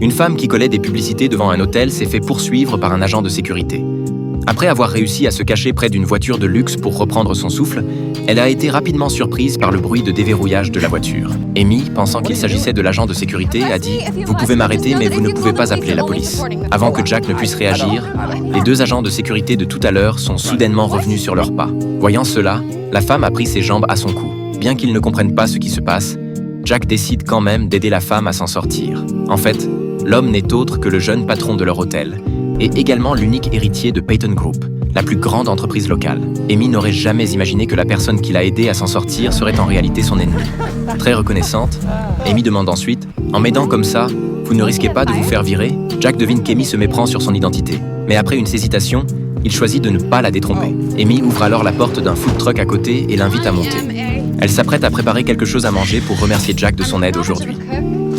Une femme qui collait des publicités devant un hôtel s'est fait poursuivre par un agent de sécurité. Après avoir réussi à se cacher près d'une voiture de luxe pour reprendre son souffle, elle a été rapidement surprise par le bruit de déverrouillage de la voiture. Amy, pensant qu'il s'agissait de l'agent de sécurité, a dit « Vous pouvez m'arrêter, mais vous ne pouvez pas appeler la police ». Avant que Jack ne puisse réagir, les deux agents de sécurité de tout à l'heure sont soudainement revenus sur leurs pas. Voyant cela, la femme a pris ses jambes à son cou. Bien qu'ils ne comprennent pas ce qui se passe, Jack décide quand même d'aider la femme à s'en sortir. En fait, l'homme n'est autre que le jeune patron de leur hôtel, et également l'unique héritier de Peyton Group, la plus grande entreprise locale. Amy n'aurait jamais imaginé que la personne qui l'a aidé à s'en sortir serait en réalité son ennemi. Très reconnaissante, Amy demande ensuite « En m'aidant comme ça, vous ne risquez pas de vous faire virer ?» Jack devine qu'Amy se méprend sur son identité. Mais après une hésitation, il choisit de ne pas la détromper. Amy ouvre alors la porte d'un food truck à côté et l'invite à monter. Elle s'apprête à préparer quelque chose à manger pour remercier Jack de son aide aujourd'hui.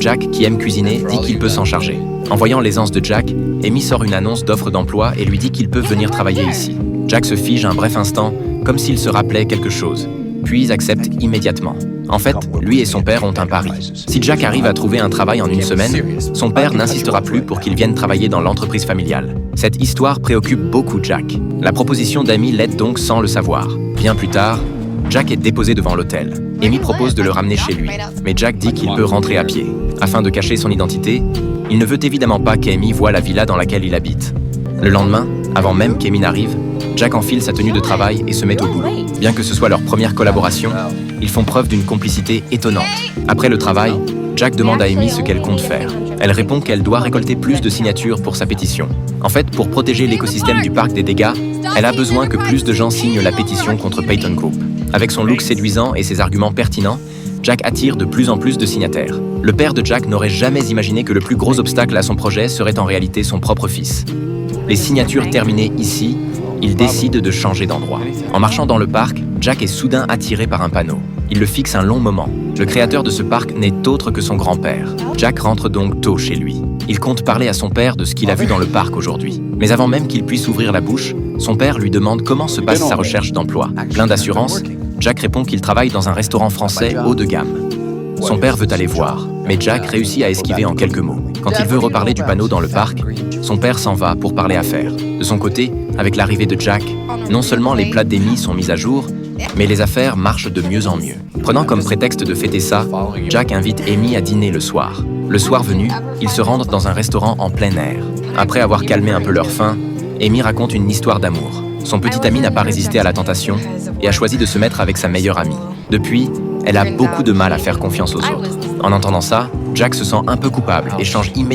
Jack, qui aime cuisiner, dit qu'il peut s'en charger. En voyant l'aisance de Jack, Amy sort une annonce d'offre d'emploi et lui dit qu'ils peuvent venir travailler ici. Jack se fige un bref instant, comme s'il se rappelait quelque chose, puis accepte immédiatement. En fait, lui et son père ont un pari. Si Jack arrive à trouver un travail en une semaine, son père n'insistera plus pour qu'il vienne travailler dans l'entreprise familiale. Cette histoire préoccupe beaucoup Jack. La proposition d'Amy l'aide donc sans le savoir. Bien plus tard, Jack est déposé devant l'hôtel. Amy propose de le ramener chez lui, mais Jack dit qu'il peut rentrer à pied. Afin de cacher son identité, il ne veut évidemment pas qu'Amy voie la villa dans laquelle il habite. Le lendemain, avant même qu'Amy n'arrive, Jack enfile sa tenue de travail et se met au boulot. Bien que ce soit leur première collaboration, ils font preuve d'une complicité étonnante. Après le travail, Jack demande à Amy ce qu'elle compte faire. Elle répond qu'elle doit récolter plus de signatures pour sa pétition. En fait, pour protéger l'écosystème du parc des dégâts, elle a besoin que plus de gens signent la pétition contre Peyton Group. Avec son look séduisant et ses arguments pertinents, Jack attire de plus en plus de signataires. Le père de Jack n'aurait jamais imaginé que le plus gros obstacle à son projet serait en réalité son propre fils. Les signatures terminées ici, il décide de changer d'endroit. En marchant dans le parc, Jack est soudain attiré par un panneau. Il le fixe un long moment. Le créateur de ce parc n'est autre que son grand-père. Jack rentre donc tôt chez lui. Il compte parler à son père de ce qu'il a vu dans le parc aujourd'hui. Mais avant même qu'il puisse ouvrir la bouche, son père lui demande comment se passe sa recherche d'emploi. Plein d'assurance, Jack répond qu'il travaille dans un restaurant français haut de gamme. Son père veut aller voir, mais Jack réussit à esquiver en quelques mots. Quand il veut reparler du panneau dans le parc, son père s'en va pour parler affaires. De son côté, avec l'arrivée de Jack, non seulement les plats d'Amy sont mis à jour, mais les affaires marchent de mieux en mieux. Prenant comme prétexte de fêter ça, Jack invite Amy à dîner le soir. Le soir venu, ils se rendent dans un restaurant en plein air. Après avoir calmé un peu leur faim, Amy raconte une histoire d'amour. Son petit ami n'a pas résisté à la tentation et a choisi de se mettre avec sa meilleure amie. Depuis, elle a beaucoup de mal à faire confiance aux autres. En entendant ça, Jack se sent un peu coupable et change immédiatement